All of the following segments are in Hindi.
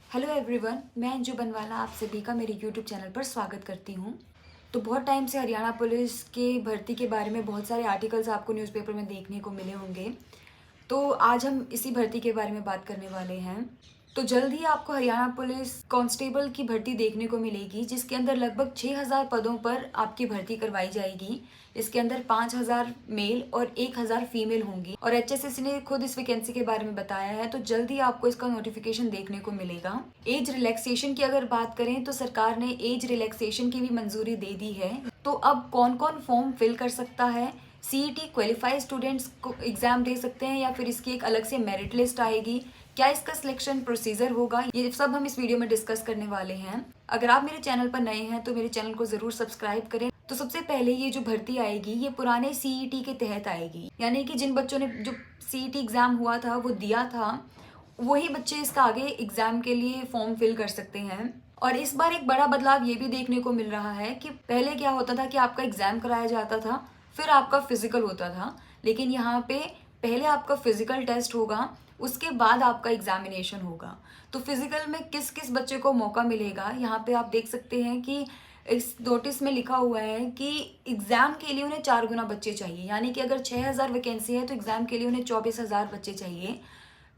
हेलो एवरीवन, मैं अंजू बनवाला आप सभी का मेरे यूट्यूब चैनल पर स्वागत करती हूँ। तो बहुत टाइम से हरियाणा पुलिस के भर्ती के बारे में बहुत सारे आर्टिकल्स आपको न्यूज़पेपर में देखने को मिले होंगे। तो आज हम इसी भर्ती के बारे में बात करने वाले हैं। तो जल्द ही आपको हरियाणा पुलिस कांस्टेबल की भर्ती देखने को मिलेगी, जिसके अंदर लगभग 6000 पदों पर आपकी भर्ती करवाई जाएगी। इसके अंदर 5000 मेल और 1000 फीमेल होंगी और एचएसएससी ने खुद इस वैकेंसी के बारे में बताया है। तो जल्द ही आपको इसका नोटिफिकेशन देखने को मिलेगा। एज रिलैक्सेशन की अगर बात करें तो सरकार ने एज रिलैक्सेशन की भी मंजूरी दे दी है। तो अब कौन कौन फॉर्म फिल कर सकता है? सीईटी क्वालिफाइड स्टूडेंट्स को एग्जाम दे सकते हैं या फिर इसकी एक अलग से मेरिट लिस्ट आएगी? क्या इसका सिलेक्शन प्रोसीजर होगा? ये सब हम इस वीडियो में डिस्कस करने वाले हैं। अगर आप मेरे चैनल पर नए हैं तो मेरे चैनल को जरूर सब्सक्राइब करें। तो सबसे पहले ये जो भर्ती आएगी ये पुराने सीईटी के तहत आएगी, यानी कि जिन बच्चों ने जो सीईटी एग्जाम हुआ था वो दिया था, वही बच्चे इसका आगे एग्जाम के लिए फॉर्म फिल कर सकते हैं। और इस बार एक बड़ा बदलाव ये भी देखने को मिल रहा है कि पहले क्या होता था कि आपका एग्जाम कराया जाता था, फिर आपका फिजिकल होता था, लेकिन यहाँ पे पहले आपका फिजिकल टेस्ट होगा, उसके बाद आपका एग्जामिनेशन होगा। तो फिजिकल में किस किस बच्चे को मौका मिलेगा, यहाँ पे आप देख सकते हैं कि इस नोटिस में लिखा हुआ है कि एग्जाम के लिए उन्हें 4 गुना बच्चे चाहिए, यानी कि अगर 6000 वैकेंसी है तो एग्जाम के लिए उन्हें 24000 बच्चे चाहिए।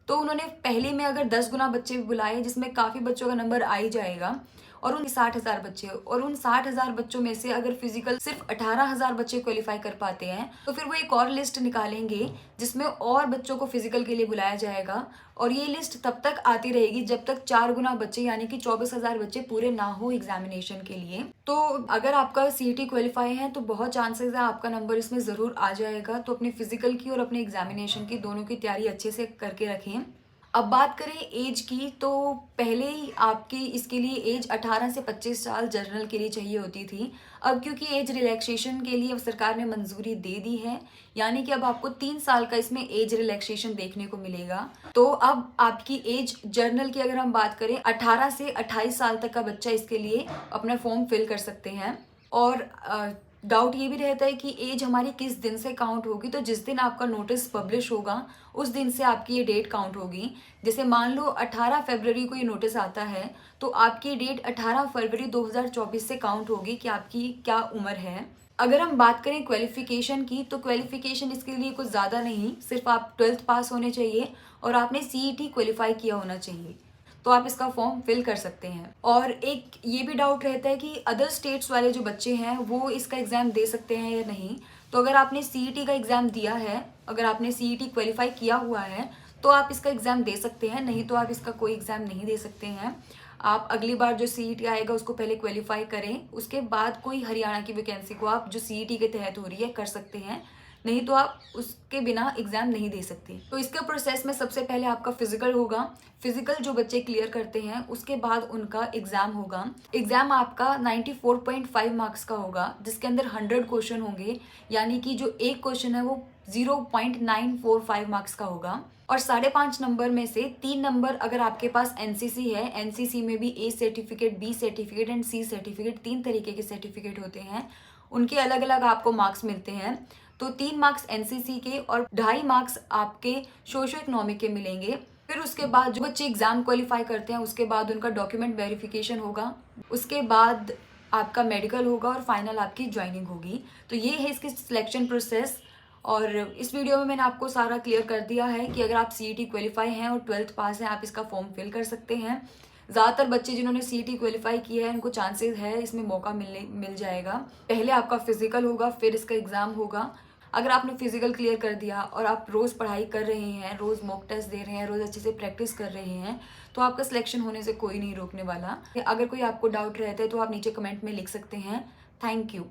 तो उन्होंने पहले में अगर 10 गुना बच्चे भी बुलाए, जिसमें काफ़ी बच्चों का नंबर आ ही जाएगा, और उन 60,000 बच्चे, और उन 60,000 बच्चों में से अगर फिजिकल सिर्फ 18,000 बच्चे क्वालिफाई कर पाते हैं तो फिर वो एक और लिस्ट निकालेंगे जिसमें और बच्चों को फिजिकल के लिए बुलाया जाएगा। और ये लिस्ट तब तक आती रहेगी जब तक 4 गुना बच्चे यानी कि 24,000 बच्चे पूरे ना हो एग्जामिनेशन के लिए। तो अगर आपका सीईटी क्वालिफाई है तो बहुत चांसेस है आपका नंबर इसमें ज़रूर आ जाएगा। तो अपने फिजिकल की और अपने एग्जामिनेशन की दोनों की तैयारी अच्छे से करके रखें। अब बात करें एज की, तो पहले ही आपकी इसके लिए एज 18 से 25 साल जनरल के लिए चाहिए होती थी। अब क्योंकि एज रिलैक्सेशन के लिए अब सरकार ने मंजूरी दे दी है, यानी कि अब आपको 3 साल का इसमें एज रिलैक्सेशन देखने को मिलेगा। तो अब आपकी एज जर्नल की अगर हम बात करें, 18 से 28 साल तक का बच्चा इसके लिए अपना फॉर्म फिल कर सकते हैं। और डाउट ये भी रहता है कि एज हमारी किस दिन से काउंट होगी। तो जिस दिन आपका नोटिस पब्लिश होगा उस दिन से आपकी ये डेट काउंट होगी। जैसे मान लो 18 फरवरी को ये नोटिस आता है तो आपकी डेट 18 फरवरी 2024 से काउंट होगी कि आपकी क्या उम्र है। अगर हम बात करें क्वालिफिकेशन की, तो क्वालिफिकेशन इसके लिए कुछ ज़्यादा नहीं, सिर्फ आप 12th पास होने चाहिए और आपने सीईटी क्वालिफाई किया होना चाहिए, तो आप इसका फॉर्म फिल कर सकते हैं। और एक ये भी डाउट रहता है कि अदर स्टेट्स वाले जो बच्चे हैं वो इसका एग्ज़ाम दे सकते हैं या नहीं। तो अगर आपने सीईटी का एग्ज़ाम दिया है, अगर आपने सीईटी क्वालिफाई किया हुआ है तो आप इसका एग्ज़ाम दे सकते हैं, नहीं तो आप इसका कोई एग्ज़ाम नहीं दे सकते हैं। आप अगली बार जो सीईटी आएगा उसको पहले क्वालिफाई करें, उसके बाद कोई हरियाणा की वैकेंसी को आप जो सीईटी के तहत हो रही है कर सकते हैं, नहीं तो आप उसके बिना एग्जाम नहीं दे सकते। तो इसके प्रोसेस में सबसे पहले आपका फिजिकल होगा। फिजिकल जो बच्चे क्लियर करते हैं उसके बाद उनका एग्जाम होगा। एग्जाम आपका 94.5 मार्क्स का होगा, जिसके अंदर 100 क्वेश्चन होंगे, यानी कि जो एक क्वेश्चन है वो 0.945 मार्क्स का होगा। और 5.5 नंबर में से 3 नंबर अगर आपके पास एनसीसी है, एनसीसी में भी A certificate, B certificate and C certificate, 3 तरीके के सर्टिफिकेट होते हैं, उनके अलग अलग आपको मार्क्स मिलते हैं। तो 3 मार्क्स एनसीसी के और 2.5 मार्क्स आपके सोशो इकोनॉमिक के मिलेंगे। फिर उसके बाद जो बच्चे एग्जाम क्वालिफाई करते हैं उसके बाद उनका डॉक्यूमेंट वेरिफिकेशन होगा, उसके बाद आपका मेडिकल होगा और फाइनल आपकी ज्वाइनिंग होगी। तो ये है इसकी सिलेक्शन प्रोसेस। और इस वीडियो में मैंने आपको सारा क्लियर कर दिया है कि अगर आप सीईटी क्वालिफाई हैं और 12th पास हैं आप इसका फॉर्म फिल कर सकते हैं। ज़्यादातर बच्चे जिन्होंने सीईटी क्वालिफाई किया है उनको चांसेस है इसमें मौका मिल जाएगा। पहले आपका फिजिकल होगा, फिर इसका एग्ज़ाम होगा। अगर आपने फिजिकल क्लियर कर दिया और आप रोज़ पढ़ाई कर रहे हैं, रोज़ मॉक टेस्ट दे रहे हैं, रोज़ अच्छे से प्रैक्टिस कर रहे हैं, तो आपका सिलेक्शन होने से कोई नहीं रोकने वाला। अगर कोई आपको डाउट रहता है तो आप नीचे कमेंट में लिख सकते हैं। Thank you.